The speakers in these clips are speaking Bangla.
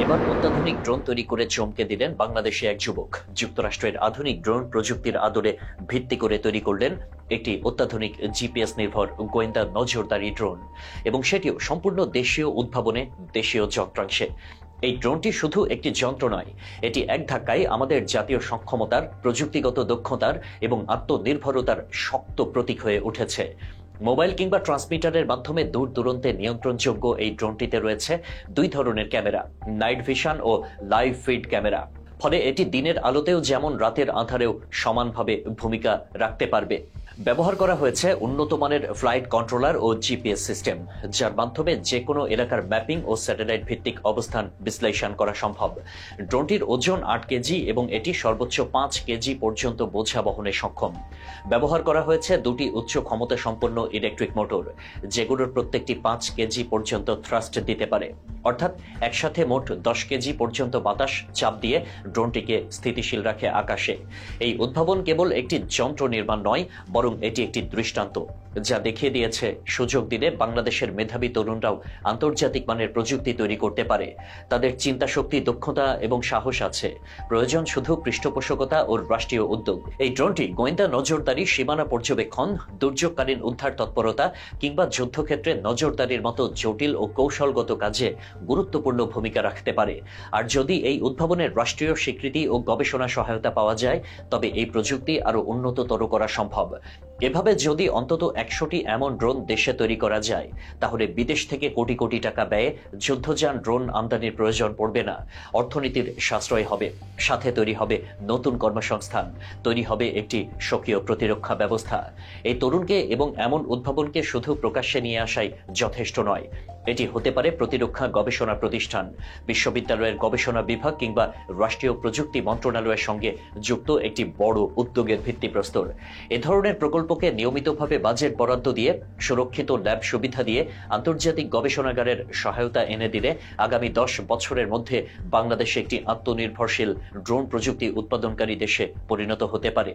এবার অত্যাধুনিক ড্রোন তৈরি করে চমকে দিলেন বাংলাদেশি এক যুবক। যুক্তরাষ্ট্রের আধুনিক ড্রোন প্রযুক্তির আদলে ভিত্তি করে তৈরি করলেন একটি অত্যাধুনিক জিপিএস নির্ভর গোয়েন্দা নজরদারি ড্রোন, এবং সেটিও সম্পূর্ণ দেশীয় উদ্ভাবনে, দেশীয় যন্ত্রাংশে। এই ড্রোনটি শুধু একটি যন্ত্র নয়, এটি এক ধাক্কায় আমাদের জাতীয় সক্ষমতার, প্রযুক্তিগত দক্ষতার এবং আত্মনির্ভরতার শক্ত প্রতীক হয়ে উঠেছে। মোবাইল কিংবা ট্রান্সমিটারের মাধ্যমে দূর দূরান্তে নিয়ন্ত্রণযোগ্য এই ড্রোনটিতে রয়েছে দুই ধরনের ক্যামেরা, নাইট ভিশন ও লাইভ ফিড ক্যামেরা। ফলে এটি দিনের আলোতেও যেমন রাতের আঁধারেও সমানভাবে ভূমিকা রাখতে পারবে। ব্যবহার করা হয়েছে উন্নত মানের ফ্লাইট কন্ট্রোলার ও জিপিএস সিস্টেম, যার মাধ্যমে যে কোনো এলাকার ম্যাপিং ও স্যাটেলাইট ভিত্তিক অবস্থান বিশ্লেষণ করা সম্ভব। ড্রোনটির ওজন 8 কেজি এবং এটি সর্বোচ্চ 5 কেজি পর্যন্ত বোঝা বহনে সক্ষম। ব্যবহার করা হয়েছে দুটি উচ্চ ক্ষমতা সম্পন্ন ইলেকট্রিক মোটর, যেগুলোর প্রত্যেকটি 5 কেজি পর্যন্ত থ্রাস্ট দিতে পারে। অর্থাৎ একসাথে মোট 10 কেজি পর্যন্ত বাতাস চাপ দিয়ে ড্রোনটিকে স্থিতিশীল রাখে আকাশে। এই উদ্ভাবন কেবল একটি যন্ত্র নির্মাণ নয়, বরং এটি একটি দৃষ্টান্ত, যা দেখিয়ে দিয়েছে সুযোগ দিলে বাংলাদেশের মেধাবী তরুণরাও আন্তর্জাতিক মানের প্রযুক্তি তৈরি করতে পারে। তাদের চিন্তা শক্তি, দক্ষতা এবং সাহস আছে, প্রয়োজন শুধু পৃষ্ঠপোষকতা ও রাষ্ট্রীয় উদ্যোগ। এই ড্রোনটি গোয়েন্দা নজরদারি, সীমানা পর্যবেক্ষণ, দুর্যোগকালীন উদ্ধার তৎপরতা কিংবা যুদ্ধক্ষেত্রে নজরদারির মতো জটিল ও কৌশলগত কাজে গুরুত্বপূর্ণ ভূমিকা রাখতে পারে। আর যদি এই উদ্ভাবনের রাষ্ট্রীয় স্বীকৃতি ও গবেষণা সহায়তা পাওয়া যায়, তবে এই প্রযুক্তি আরো উন্নততর করা সম্ভব। এভাবে যদি অন্তত 100টি এমন ড্রোন দেশে তৈরি করা যায়, তাহলে বিদেশ থেকে কোটি কোটি টাকা ব্যয়ে যুদ্ধযান ড্রোন আমদানির প্রয়োজন পড়বে না। অর্থনীতির সাশ্রয় হবে, সাথে তৈরি হবে নতুন কর্মসংস্থান, তৈরি হবে একটি স্বকীয় প্রতিরক্ষা ব্যবস্থা। এই তরুণকে এবং এমন উদ্ভাবনকে শুধু প্রকাশ্যে নিয়ে আসাই যথেষ্ট নয়, এটি হতে পারে প্রতিরক্ষা গবেষণা প্রতিষ্ঠান, বিশ্ববিদ্যালয়ের গবেষণা বিভাগ কিংবা রাষ্ট্রীয় প্রযুক্তি মন্ত্রণালয়ের সঙ্গে যুক্ত একটি বড় উদ্যোগের ভিত্তিপ্রস্তর। এ ধরনের প্রকল্পকে নিয়মিতভাবে বাজেট বরাদ্দ দিয়ে, সুরক্ষিত ল্যাব সুবিধা দিয়ে, আন্তর্জাতিক গবেষণাগারের সহায়তা এনে দিলে আগামী 10 বছরের মধ্যে বাংলাদেশ একটি আত্মনির্ভরশীল ড্রোন প্রযুক্তি উৎপাদনকারী দেশে পরিণত হতে পারে।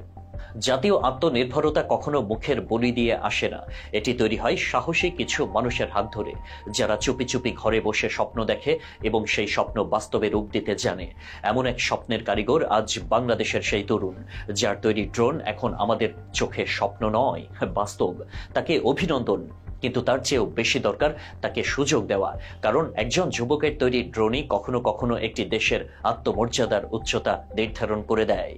জাতীয় আত্মনির্ভরতা কখনো মুখের বলি দিয়ে আসে না, এটি তৈরি হয় সাহসী কিছু মানুষের হাত ধরে, যারা চুপি চুপি ঘরে বসে স্বপ্ন দেখে এবং সেই স্বপ্ন বাস্তবে রূপ দিতে জানে। এমন এক স্বপ্নের কারিগর আজ বাংলাদেশের সেই তরুণ, যার তৈরি ড্রোন এখন আমাদের চোখে স্বপ্ন নয়, বাস্তব। তাকে অভিনন্দন, কিন্তু তার চেয়েও বেশি দরকার তাকে সুযোগ দেওয়া, কারণ একজন যুবকের তৈরি ড্রোনই কখনো কখনো একটি দেশের আত্মমর্যাদার উচ্চতা নির্ধারণ করে দেয়।